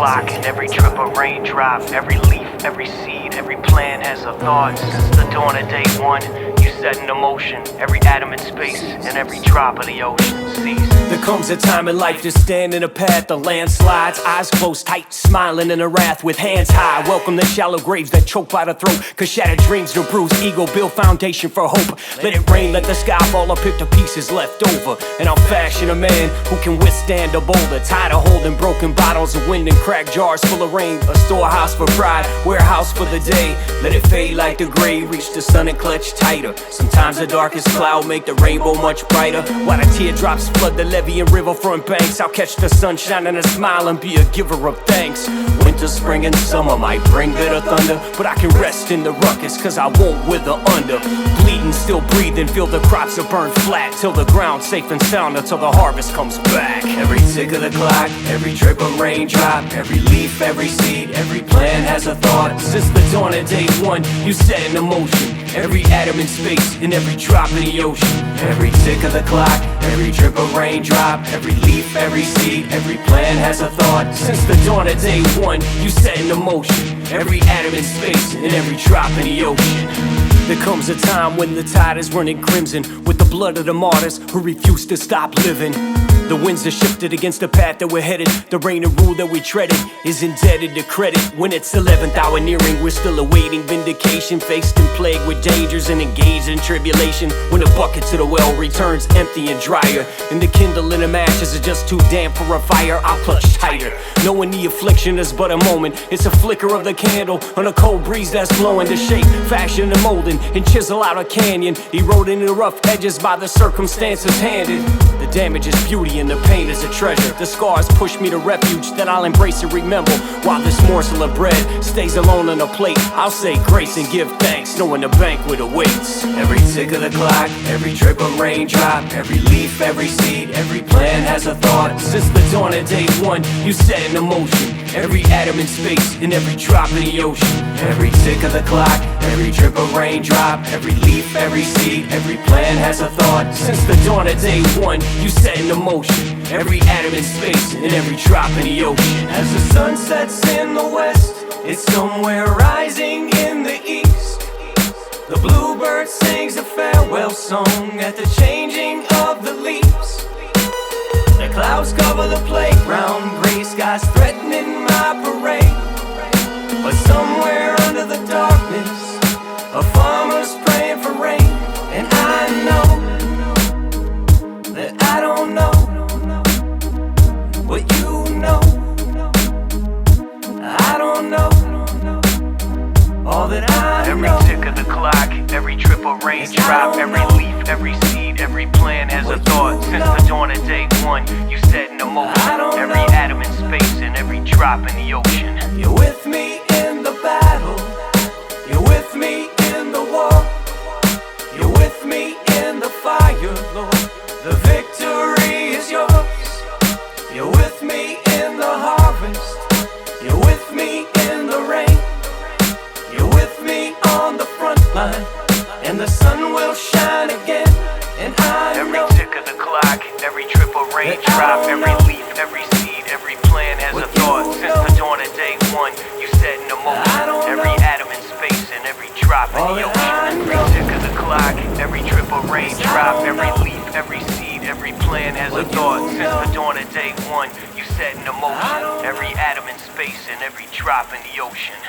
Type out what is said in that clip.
clock and every drip of raindrop, every leaf, every seed, every plan has a thought. Since the dawn of day one, you set in motion every atom in space and every drop of the ocean sees. There comes a time in life to stand in a path of landslides, eyes closed tight, smiling in a wrath with hands high. Welcome the shallow graves that choke by the throat, cause shattered dreams to bruise ego, build foundation for hope. Let it rain, let the sky fall, I'll pick the pieces left over, and I'll fashion a man who can withstand a boulder. Tired of holding broken bottles of wind and cracked jars full of rain. A storehouse for pride, warehouse for the day. Let it fade like the gray, reach the sun and clutch tighter. Sometimes the darkest cloud make the rainbow much brighter. While the teardrops flood the levee and riverfront banks, I'll catch the sunshine and a smile and be a giver of thanks. Winter, spring, and summer might bring bitter thunder, but I can rest in the ruckus, cause I won't wither under. Bleeding, still breathing, feel the crops are burned flat, till the ground's safe and sound, until the harvest comes back. Every tick of the clock, every drip of raindrop, every leaf, every seed, every plant has a thought. Since the dawn of day one, you set in motion every atom in space and every drop in the ocean. Every tick of the clock, every drip of raindrop, every leaf, every seed, every plant has a thought. Since the dawn of day one, you set in motion every atom in space and every drop in the ocean. There comes a time when the tide is running crimson with the blood of the martyrs who refuse to stop living. The winds are shifted against the path that we're headed. The reign and rule that we treaded is indebted to credit. When it's 11th hour nearing, we're still awaiting vindication, faced and plagued with dangers and engaged in tribulation. When the bucket to the well returns empty and drier, and the kindling of matches is just too damp for a fire, I'll clutch tighter, knowing the affliction is but a moment. It's a flicker of the candle on a cold breeze that's blowing to shape, fashion and molding, and chisel out a canyon, eroding the rough edges by the circumstances handed. The damage is beauty and the pain is a treasure. The scars push me to refuge that I'll embrace and remember. While this morsel of bread stays alone on a plate, I'll say grace and give thanks, knowing the banquet awaits. Every tick of the clock, every drip of raindrop, every leaf, every seed, every plant has a thought. Since the dawn of day one, you set in motion every atom in space and every drop in the ocean. Every tick of the clock, every drip of raindrop, every leaf, every seed, every plant has a thought. Since the dawn of day one, you set in motion every atom in space and every drop in the ocean. As the sun sets in the west, it's somewhere rising in the east. The bluebird sings a farewell song at the changing of the leaves. The clouds cover the playground, gray skies threatening my parade. But somewhere under the darkness, a farmer's praying for rain. And I know that I don't know what you know. I don't know all that I know. Every tick of the clock, every drip of raindrop, every leaf, every seed, every plant has a thought. Since the dawn of day one, you set in motion every atom in space and every drop in the ocean. You're with me in the battle, you're with me in the war, you're with me in the fire, Lord. The victory is yours. You're with me in the harvest, you're with me in the rain, you're with me on the front line, and the sun will shine again. And I know every tick of the clock, every drip of raindrop, every leaf, every seed, every plant has a thought. Since the dawn of day one, you set in motion every atom in space and every drop in the ocean. Every tick of the clock, every drip of raindrop, every leaf, every seed, every plant has a thought. Since the dawn of day one, you set in motion every atom in space and every drop in the ocean.